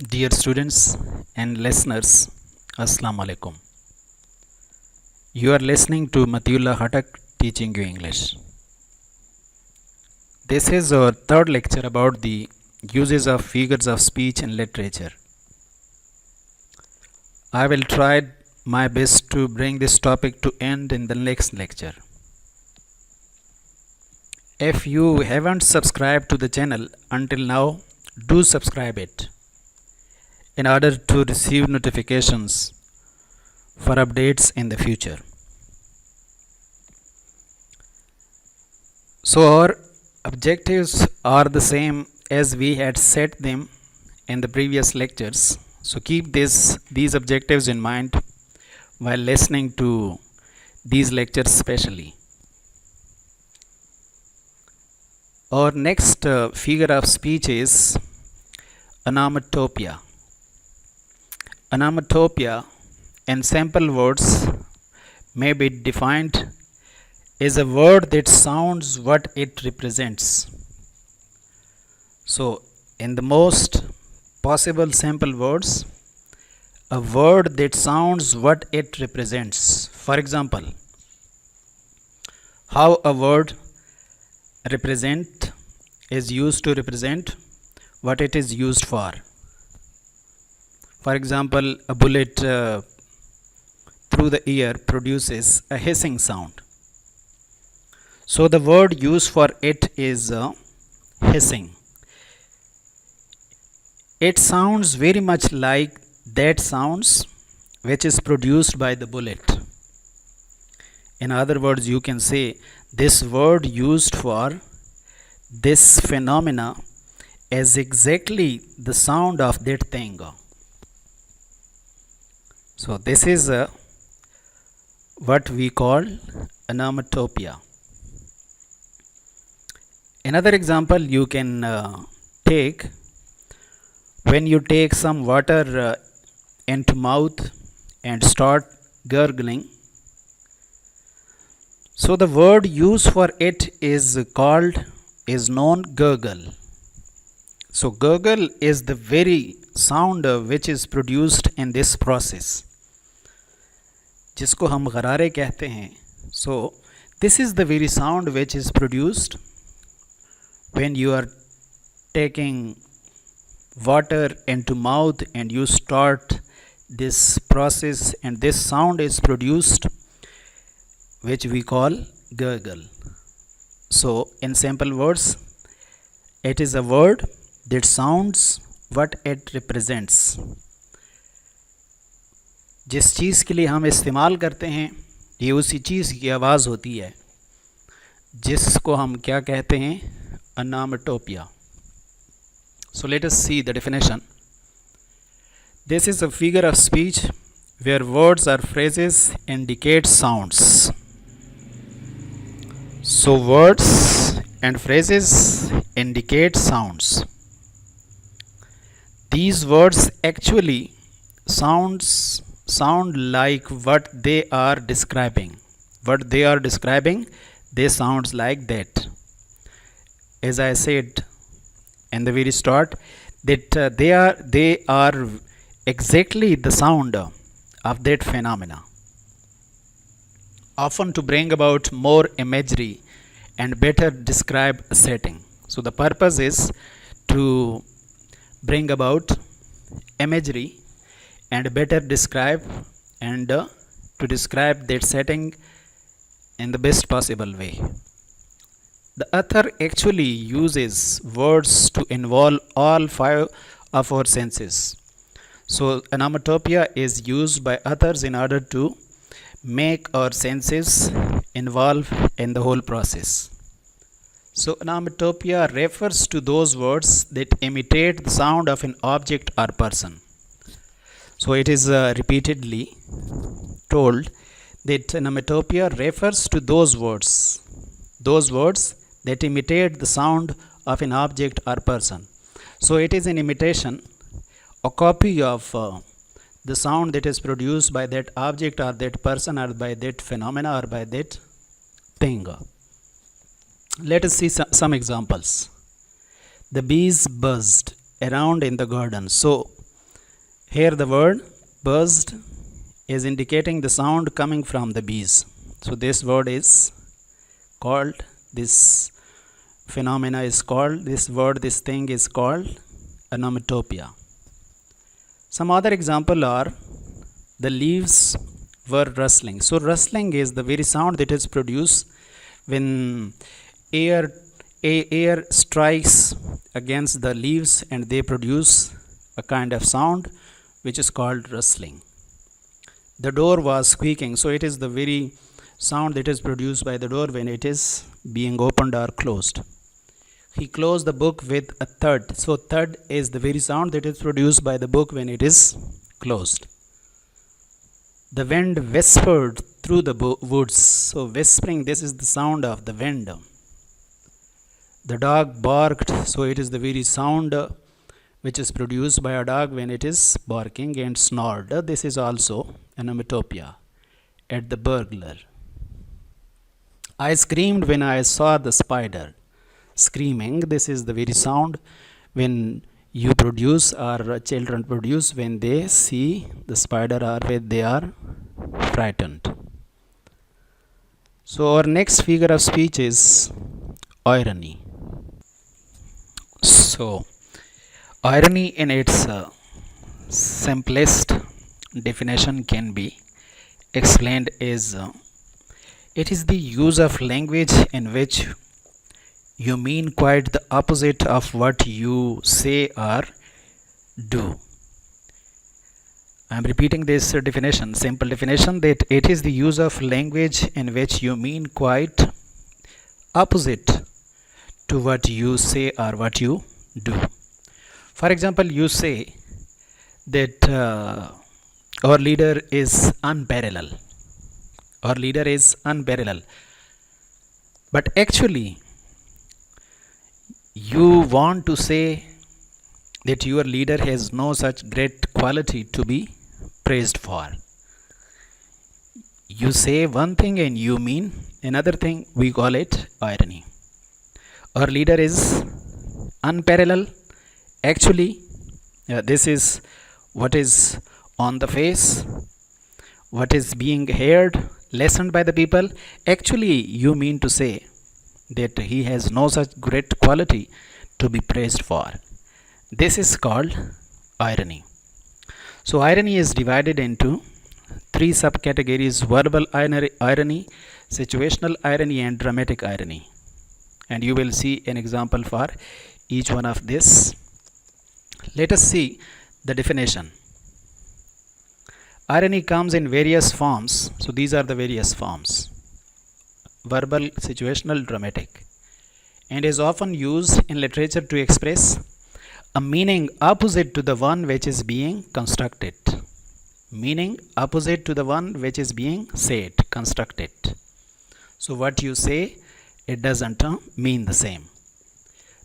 Dear students and listeners, Assalamu alaikum. You are listening to Matiullah Hatak teaching you English. This is our third lecture about the uses of figures of speech in literature. I will try my best to bring this topic to end in the next lecture. If you haven't subscribed to the channel until now, do subscribe it in order to receive notifications for updates in the future. So our objectives are the same as we had set them in the previous lectures. So keep these objectives in mind while listening to these lectures especially. Our next figure of speech is onomatopoeia. Onomatopoeia in simple words may be defined as a word that sounds what it represents. So, in the most possible simple words, a word that sounds what it represents. For example, how a word represent is used to represent what it is used for. For example, a bullet through the ear produces a hissing sound. So the word used for it is hissing. It sounds very much like that sounds which is produced by the bullet. In other words, you can say this word used for this phenomena is exactly the sound of that thing. So this is what we call onomatopoeia. Another example you can take when you take some water into mouth and start gurgling. So the word used for it is known gurgle. So gurgle is the very sound which is produced in this process, जिसको हम गरारे कहते हैं. So this is the very sound which is produced when you are taking water into mouth and you start this process, and this sound is produced which we call gurgle. So in simple words, it is a word that sounds what it represents. जिस चीज़ के लिए हम इस्तेमाल करते हैं ये उसी चीज़ की आवाज़ होती है जिसको हम क्या कहते हैं, onomatopoeia. So let us see the definition. This is a figure of speech where words or phrases indicate sounds. So words and phrases indicate sounds. These words actually sound like what they are describing. What they are describing, they sounds like that. As I said in the very start, that they are exactly the sound of that phenomena, often to bring about more imagery and better describe a setting. So the purpose is to bring about imagery and better describe and to describe that setting in the best possible way. The author actually uses words to involve all five of our senses. So onomatopoeia is used by authors in order to make our senses involve in the whole process. So onomatopoeia refers to those words that imitate the sound of an object or person. So it is repeatedly told that onomatopoeia refers to those words that imitate the sound of an object or person. So it is an imitation, a copy of the sound that is produced by that object or that person or by that phenomena or by that thing. Let us see some examples. The bees buzzed around in the garden. So Here the word buzzed is indicating the sound coming from the bees. So this word is called, this phenomena is called, this thing is called onomatopoeia. Some other example are the leaves were rustling. So rustling is the very sound that is produced when air strikes against the leaves and they produce a kind of sound which is called rustling. The door was squeaking, so it is the very sound that is produced by the door when it is being opened or closed. He closed the book with a thud. So thud is the very sound that is produced by the book when it is closed. The wind whispered through the woods. So whispering, this is the sound of the wind. The dog barked. So it is the very sound which is produced by a dog when it is barking, and snored. This is also onomatopoeia. At the burglar. I screamed when I saw the spider. Screaming, this is the very sound when you produce or children produce when they see the spider or when they are frightened. So our next figure of speech is irony. So irony in its simplest definition can be explained as it is the use of language in which you mean quite the opposite of what you say or do. I am repeating this definition, simple definition, that it is the use of language in which you mean quite opposite to what you say or what you do. For example, you say that our leader is unparalleled. Our leader is unparalleled. But actually, you want to say that your leader has no such great quality to be praised for. You say one thing and you mean another thing, we call it irony. Our leader is unparalleled. Actually, this is what is on the face, what is being heard, listened by the people. Actually, you mean to say that he has no such great quality to be praised for. This is called irony. So irony is divided into three subcategories: verbal irony, situational irony, and dramatic irony. And you will see an example for each one of this. Let us see the definition. Irony comes in various forms. So these are the various forms: verbal, situational, dramatic, and is often used in literature to express a meaning opposite to the one which is being constructed. Meaning opposite to the one which is being said, constructed. So what you say, it doesn't mean the same.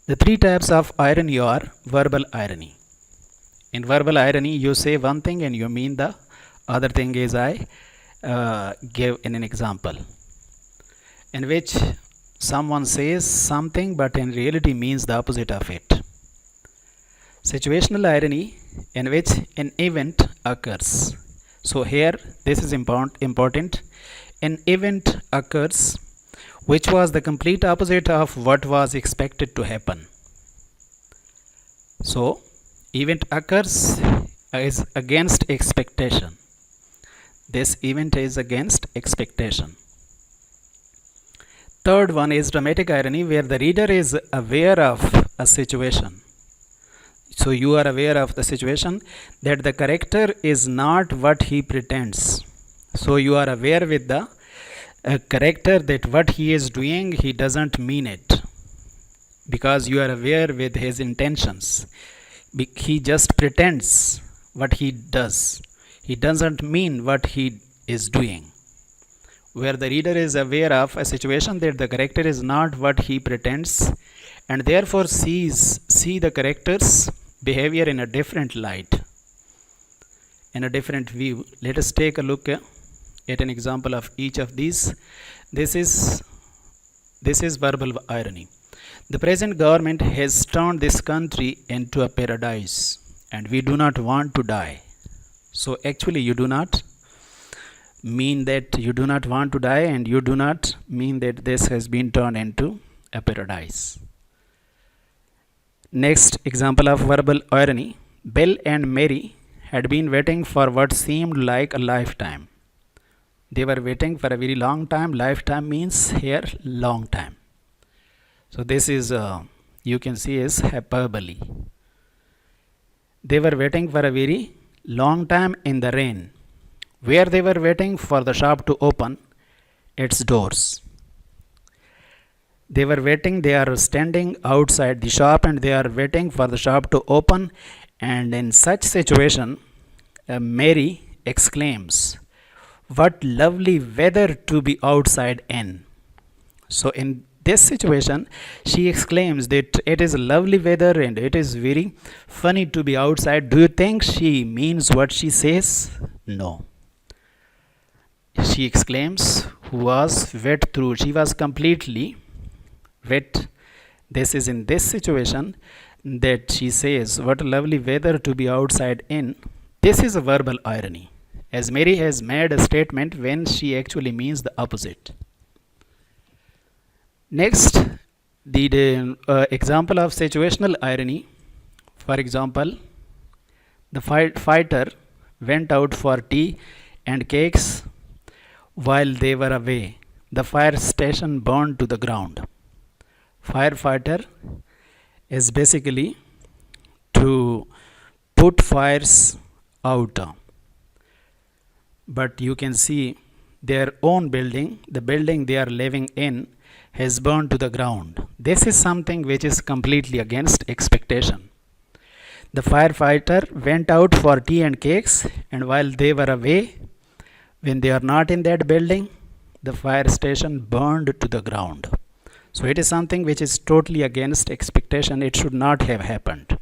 The three types of irony are verbal irony. In verbal irony, you say one thing and you mean the other thing, as I gave in an example, in which someone says something but in reality means the opposite of it. Situational irony, in which an event occurs. So here this is important. An event occurs which was the complete opposite of what was expected to happen. So event occurs is against expectation. This event is against expectation. Third one is dramatic irony, where the reader is aware of a situation. So you are aware of the situation, that the character is not what he pretends. So you are aware with the character that what he is doing, he doesn't mean it, because you are aware with his intentions. He just pretends what he does. He doesn't mean what he is doing. Where the reader is aware of a situation, that the character is not what he pretends, and therefore see the character's behavior in a different light, in a different view. Let us take a look at an example of each of these. This is verbal irony. The present government has turned this country into a paradise, and we do not want to die. So actually you do not mean that you do not want to die, and you do not mean that this has been turned into a paradise. Next example of verbal irony. Bill and Mary had been waiting for what seemed like a lifetime. They were waiting for a very long time. Lifetime means here long time. So this is you can see is hyperbole. They were waiting for a very long time in the rain, where they were waiting for the shop to open its doors. They were waiting, they are standing outside the shop and they are waiting for the shop to open. And in such situation, Mary exclaims, "What lovely weather to be outside in." So in this situation, she exclaims that it is lovely weather and it is very funny to be outside. Do you think she means what she says? No. She exclaims, was wet through. She was completely wet. This is in this situation that she says, "What lovely weather to be outside in." This is a verbal irony, as Mary has made a statement when she actually means the opposite. Next, the example of situational irony. For example, the fighter went out for tea and cakes while they were away. The fire station burned to the ground. Firefighter is basically to put fires out. But you can see their own building, the building they are living in, has burned to the ground. This is something which is completely against expectation. The firefighter went out for tea and cakes, and while they were away, when they are not in that building, the fire station burned to the ground. So it is something which is totally against expectation. It should not have happened.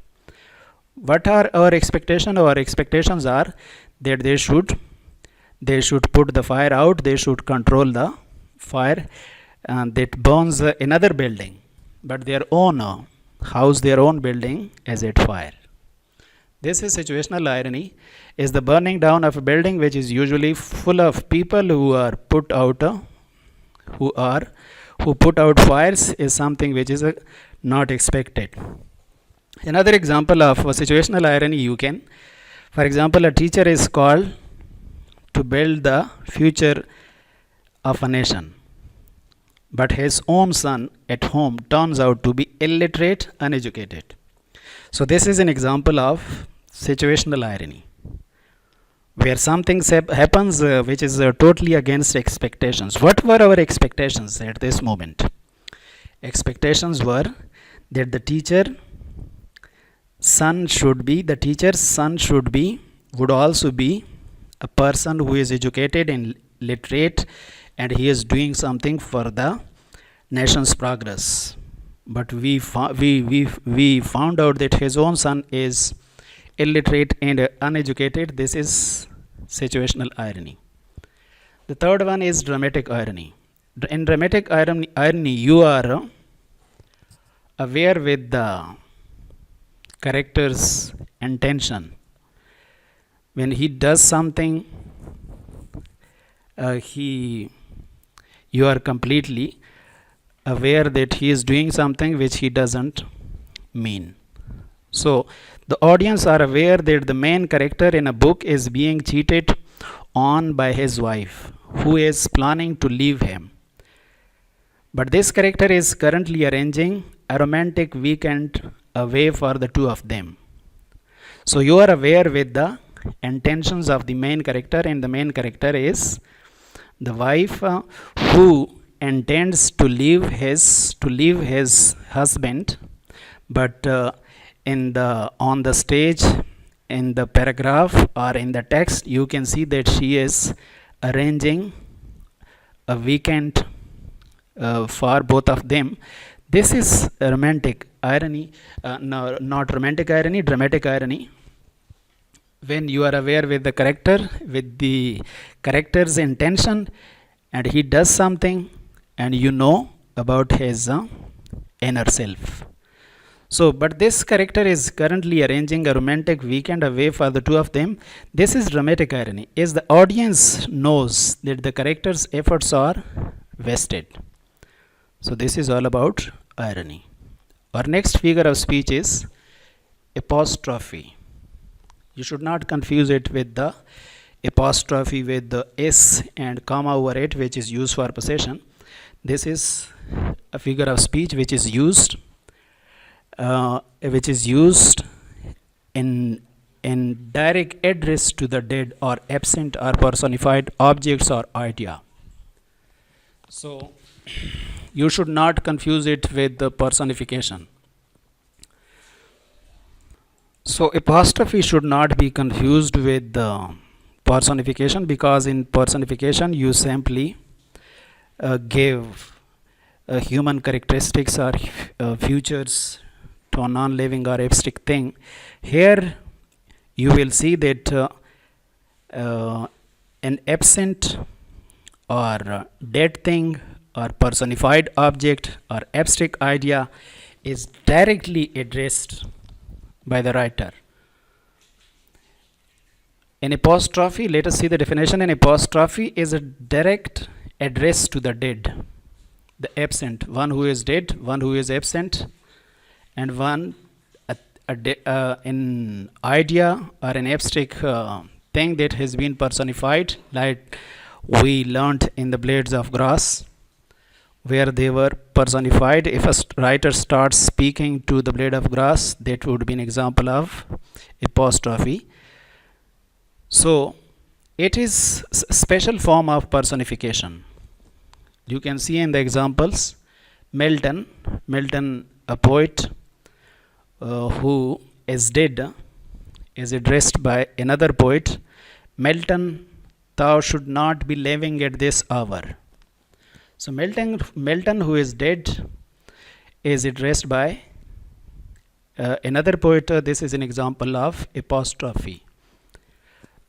What are our expectations? Our expectations are that they should put the fire out, they should control the fire that burns another building, but their own house, their own building is at fire. This is situational irony, is the burning down of a building which is usually full of people who put out fires, is something which is not expected. Another example of situational irony you can, for example, a teacher is called to build the future of a nation, but his own son at home turns out to be illiterate, uneducated. So this is an example of situational irony, where something happens which is totally against expectations. What were our expectations at this moment? Expectations were that the teacher's son would also be a person who is educated and literate, and he is doing something for the nation's progress. But we found out that his own son is illiterate and uneducated. This is situational irony. The third one is dramatic irony. In dramatic irony, you are aware with the character's intention. When he does something, you are completely aware that he is doing something which he doesn't mean. So the audience are aware that the main character in a book is being cheated on by his wife, who is planning to leave him. But this character is currently arranging a romantic weekend away for the two of them. So you are aware with the intentions of the main character, and the main character is the wife who intends to leave his husband, but on the stage, in the paragraph or in the text, you can see that she is arranging a weekend for both of them. This is romantic irony, no, not romantic irony, dramatic irony. When you are aware with the character, with the character's intention, and he does something, and you know about his inner self. So, but this character is currently arranging a romantic weekend away for the two of them. This is dramatic irony, as the audience knows that the character's efforts are wasted. So, this is all about irony. Our next figure of speech is apostrophe. You should not confuse it with the apostrophe with the s and comma over it, which is used for possession. This is a figure of speech which is used in direct address to the dead or absent or personified objects or idea. So you should not confuse it with the personification. So apostrophe should not be confused with the personification, because in personification you simply give human characteristics or features to a non-living or abstract thing. Here you will see that an absent or dead thing or personified object or abstract idea is directly addressed by the writer. An apostrophe, let us see the definition. An apostrophe is a direct address to the dead, the absent, one who is dead, one who is absent, and one an idea or an abstract thing that has been personified, like we learnt in the Blades of Grass, where they were personified. If a writer starts speaking to the blade of grass, that would be an example of apostrophe. So it is a special form of personification. You can see in the examples, Milton, a poet who is dead, is addressed by another poet, Milton, thou should not be living at this hour. So Milton, who is dead, is addressed by another poet. This is an example of apostrophe.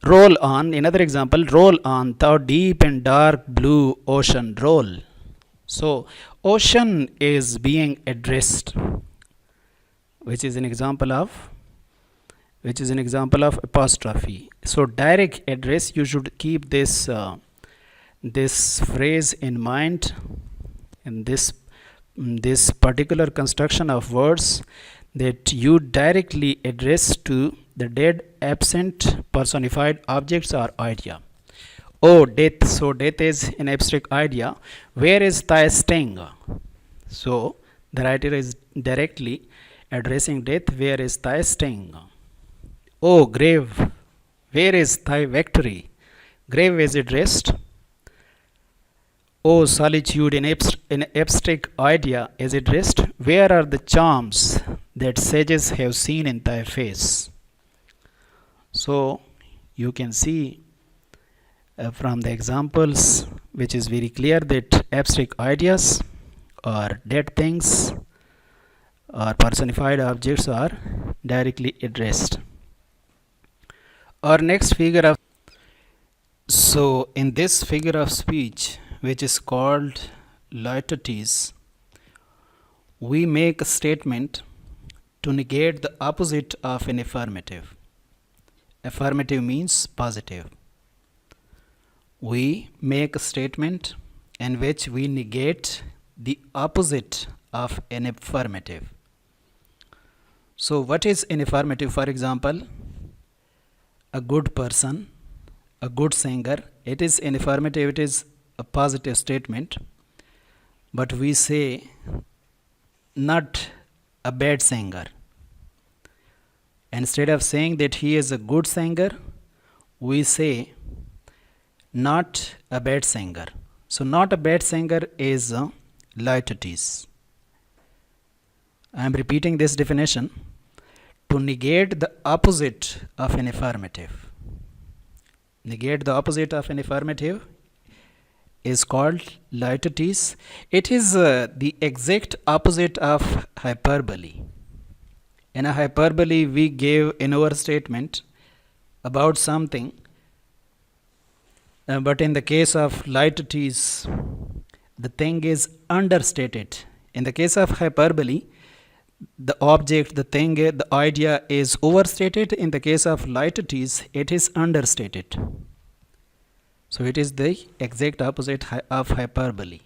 Roll on, another example, roll on, thou deep and dark blue ocean, roll. So ocean is being addressed, which is an example of apostrophe. So direct address, you should keep this phrase in mind in this particular construction of words, that you directly address to the dead, absent, personified objects or idea. Oh, death. So death is an abstract idea. Where is thy sting? So the writer is directly addressing death. Where is thy sting? Oh, grave. Where is thy victory? Grave is addressed. Oh, solitude, an abstract idea is addressed. Where are the charms that sages have seen in thy face? So you can see from the examples, which is very clear, that abstract ideas or dead things or personified objects are directly addressed. Our next figure of in this figure of speech, which is called loyalties, we make a statement to negate the opposite of an affirmative. Affirmative means positive. We make a statement in which we negate the opposite of an affirmative. So what is an affirmative? For example, a good person, a good singer, it is an affirmative, it is a positive statement, but we say not a bad singer. Instead of saying that he is a good singer, we say not a bad singer. So not a bad singer is loyalties. I am repeating this definition: to negate the opposite of an affirmative. Negate the opposite of an affirmative is called loyalties. It is the exact opposite of hyperbole. In a hyperbole, we give in our statement about something, but in the case of loyalties, the thing is understated. In the case of hyperbole, the object, the thing, the idea is overstated. In the case of lighties, it is understated. So it is the exact opposite of hyperbole.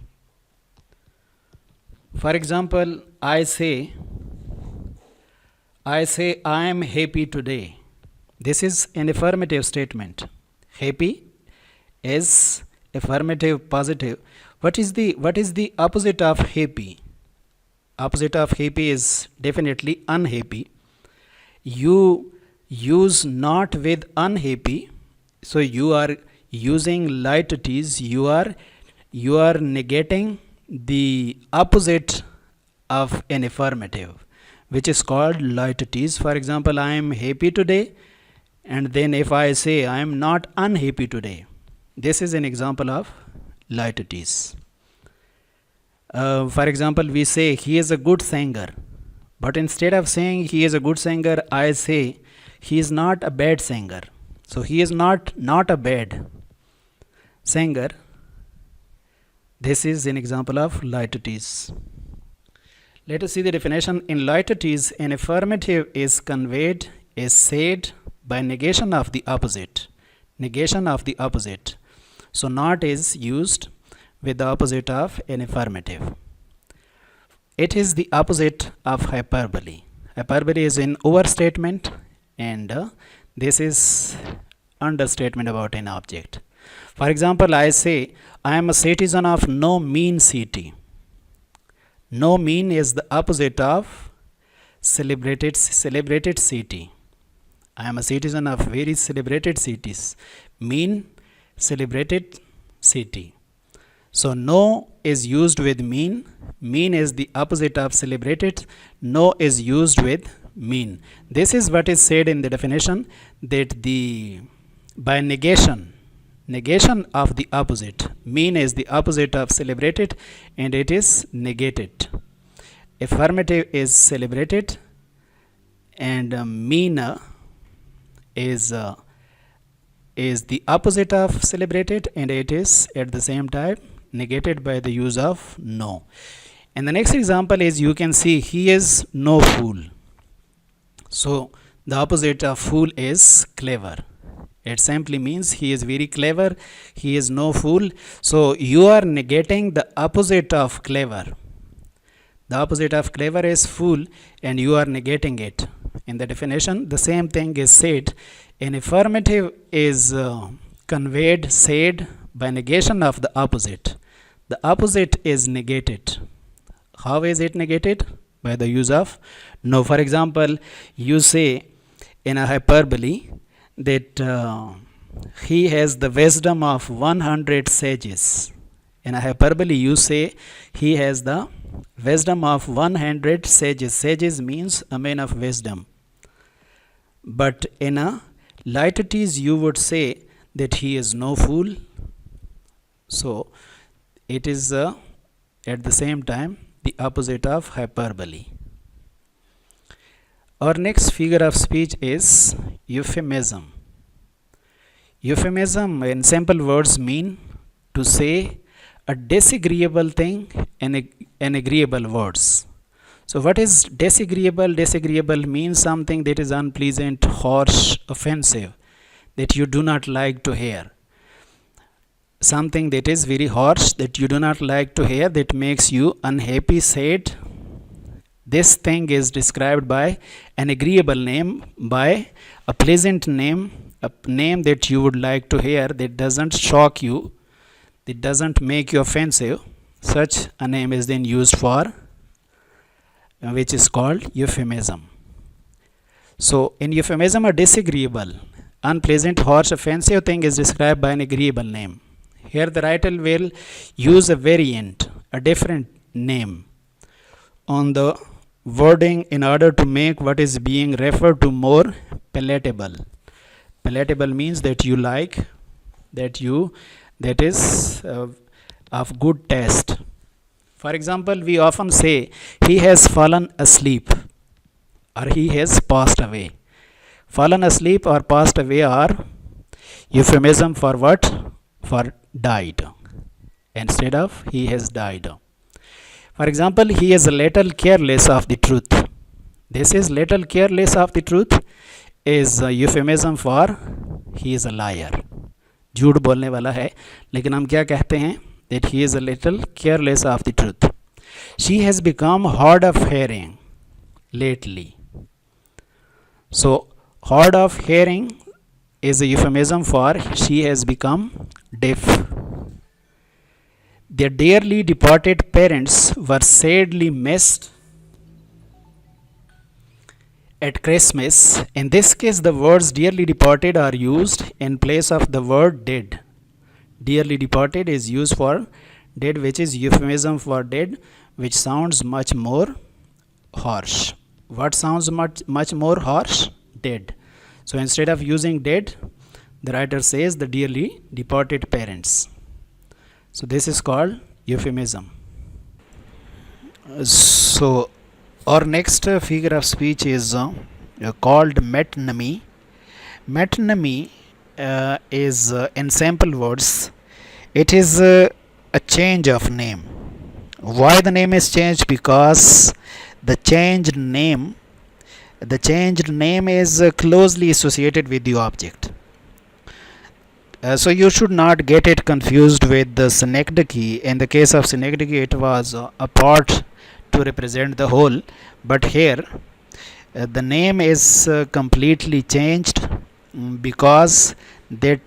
For example, I say I am happy today. This is an affirmative statement. Happy is affirmative, positive. What is the opposite of happy? Opposite of happy is definitely unhappy. You use not with unhappy, so you are using lighties. You are negating the opposite of an affirmative, which is called lighties. For example, I am happy today, and then if I say I am not unhappy today, this is an example of lighties. For example, we say he is a good singer, but instead of saying he is a good singer, I say he is not a bad singer. So he is not a bad singer. This is an example of lighties. Let us see the definition. In lighties, an affirmative is conveyed, is said by negation of the opposite. Negation of the opposite. So not is used with the opposite of an affirmative. It is the opposite of hyperbole. Hyperbole is an overstatement, and this is understatement about an object. For example, I say I am a citizen of no mean city. No mean is the opposite of celebrated city. I am a citizen of very celebrated cities. Mean, celebrated city. So no is used with mean. Mean is the opposite of celebrated. No is used with mean. This is what is said in the definition, that by negation of the opposite. Mean is the opposite of celebrated, and it is negated. Affirmative is celebrated, and mean is the opposite of celebrated, and it is at the same time negated by the use of no. And the next example is, you can see he is no fool. So the opposite of fool is clever. It simply means he is very clever. He is no fool. So you are negating the opposite of clever. The opposite of clever is fool, and you are negating it. In the definition, the same thing is said. An affirmative is conveyed, said by negation of the opposite. The opposite is negated. How is it negated? By the use of no. For example, you say in a hyperbole that he has the wisdom of 100 sages. In a hyperbole, you say he has the wisdom of 100 sages. Sages means a man of wisdom. But in a lighties, you would say that he is no fool. So it is at the same time the opposite of hyperbole. Our next figure of speech is euphemism. Euphemism in simple words mean to say a disagreeable thing in agreeable words. So what is disagreeable? Disagreeable means something that is unpleasant, harsh, offensive, that you do not like to hear. Something that is very harsh, that you do not like to hear, that makes you unhappy, sad. This thing is described by an agreeable name, by a pleasant name, a name that you would like to hear, that doesn't shock you, that doesn't make you offensive. Such a name is then used for, which is called euphemism. So in euphemism, a disagreeable, unpleasant, harsh, offensive thing is described by an agreeable name. Here the writer will use a variant, a different name on the wording in order to make what is being referred to more palatable. Palatable means that you like, that is of good taste. For example, we often say he has fallen asleep, or he has passed away. Fallen asleep or passed away are euphemism for what? For died, instead of he has died. For example, he is a little careless of the truth. This is little careless of the truth is a euphemism for he is a liar. झूठ बोलने वाला है, लेकिन हम क्या कहते हैं that he is a little careless of the truth. She has become hard of hearing lately. So hard of hearing is a euphemism for she has become deaf. Their dearly departed parents were sadly missed at Christmas. In this case, the words dearly departed are used in place of the word dead. Dearly departed is used for dead, which is euphemism for dead, which sounds much more harsh. What sounds much more harsh? Dead. So instead of using dead, the writer says the dearly departed parents. So this is called euphemism. So our next figure of speech is called metonymy. Metonymy is in simple words, it is a change of name. Why the name is changed? Because the changed name is closely associated with the object. So you should not get it confused with the synecdoche. In the case of synecdoche, it was a part to represent the whole, but here the name is completely changed because that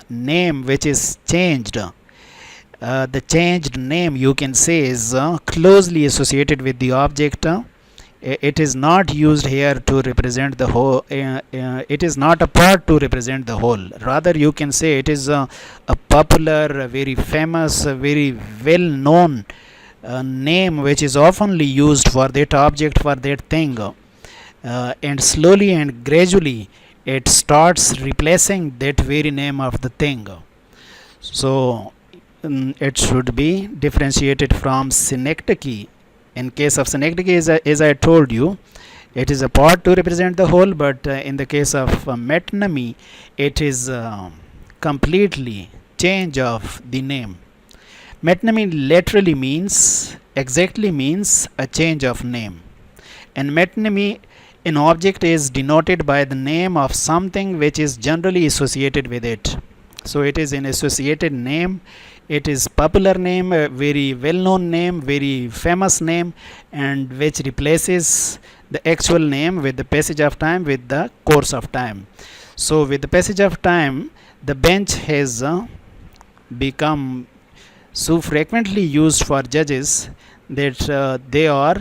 name which is changed, the changed name you can say is closely associated with the object. It is not used here to represent the whole, it is not a part to represent the whole. Rather you can say it is a popular, very famous, very well known name which is oftenly used for that object, for that thing, and slowly and gradually it starts replacing that very name of the thing. So it should be differentiated from synecdoche. In case of synecdoche, as I told you, it is a part to represent the whole, but in the case of metonymy, it is completely change of the name. Metonymy literally means, exactly means a change of name. And metonymy, an object is denoted by the name of something which is generally associated with it. So it is an associated name, it is popular name, a very well known name, very famous name, and which replaces the actual name with the passage of time, with the course of time. So with the passage of time, the bench has become so frequently used for judges that they are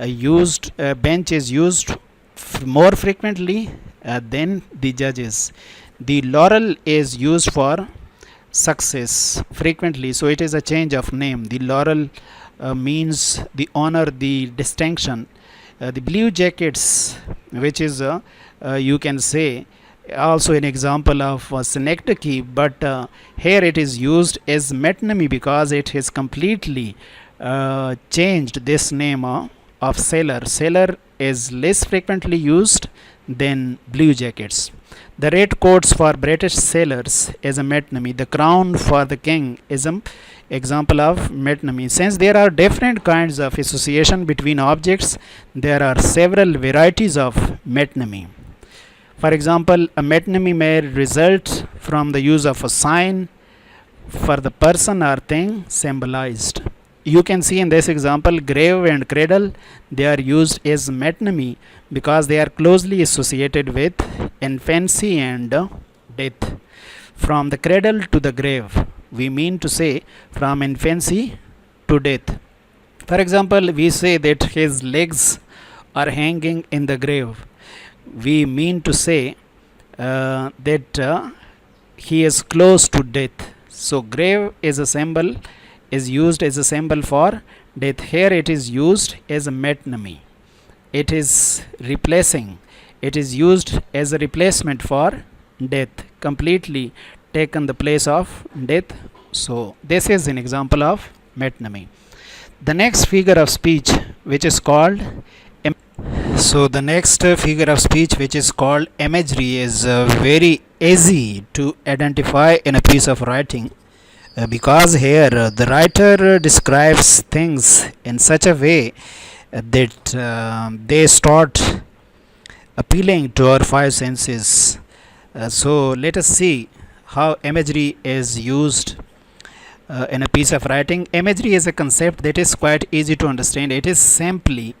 used, bench is used more frequently than the judges. The laurel is used for success frequently, so it is a change of name. The laurel means the honor, the distinction. The blue jackets, which is you can say also an example of synecdoche, but here it is used as metonymy because it has completely changed this name of sailor. Sailor is less frequently used than blue jackets. The red coats for British sailors is a metonymy. The crown for the king is an example of metonymy. Since there are different kinds of association between objects, there are several varieties of metonymy. For example, a metonymy may result from the use of a sign for the person or thing symbolized. You can see in this example, grave and cradle, they are used as metonymy because they are closely associated with infancy and death. From the cradle to the grave, we mean to say from infancy to death. For example, we say that his legs are hanging in the grave. We mean to say that he is close to death. So grave is a symbol, is used as a symbol for death. Here it is used as a metonymy. It is replacing, it is used as a replacement for death, completely taken the place of death. So this is an example of metonymy. The next figure of speech which is called imagery is very easy to identify in a piece of writing because here the writer describes things in such a way that they start appealing to our five senses. So let us see how imagery is used in a piece of writing. Imagery is a concept that is quite easy to understand. It is simply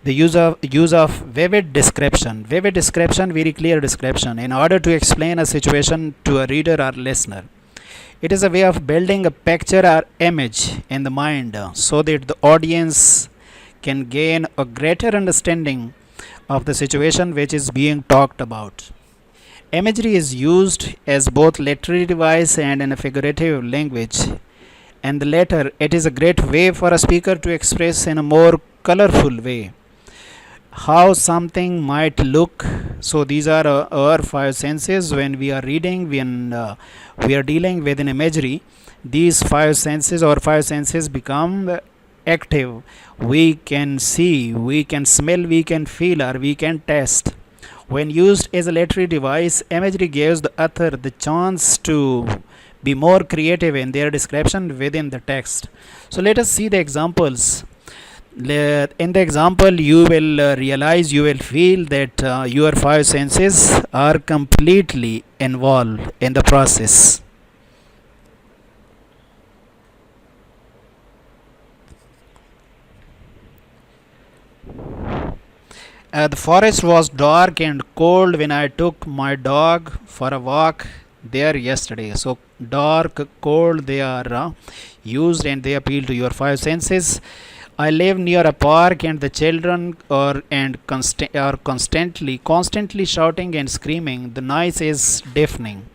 the use of vivid description, very clear description, in order to explain a situation to a reader or listener. It is a way of building a picture or image in the mind so that the audience can gain a greater understanding of the situation which is being talked about. Imagery is used as both literary device and in a figurative language. And the latter, it is a great way for a speaker to express in a more colorful way how something might look. So these are our five senses. When we are reading, when we are dealing with an imagery, these five senses or five senses become active. We can see, we can smell, we can feel, or we can taste. When used as a literary device, imagery gives the author the chance to be more creative in their description within the text. So let us see the examples. In the example, you will realize, you will feel that your five senses are completely involved in the process. The forest was dark and cold when I took my dog for a walk there yesterday. So, dark, cold, they are used and they appeal to your five senses. I live near a park and the children are constantly shouting and screaming. The noise is deafening.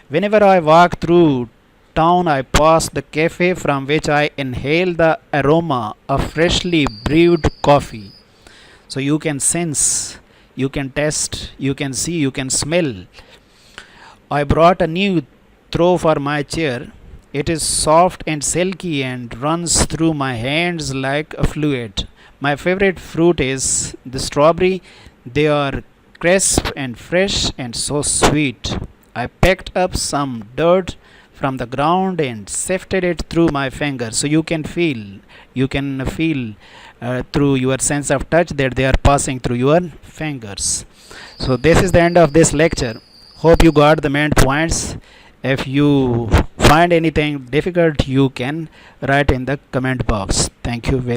Whenever I walk through town, I pass the cafe from which I inhale the aroma of freshly brewed coffee. So you can sense, you can taste, you can see, you can smell. I brought a new throw for my chair. It is soft and silky and runs through my hands like a fluid. My favorite fruit is the strawberry. They are crisp and fresh and so sweet. I picked up some dirt from the ground and sifted it through my fingers. So you can feel through your sense of touch that they are passing through your fingers. So this is the end of this lecture. Hope you got the main points. If you find anything difficult, you can write in the comment box. Thank you very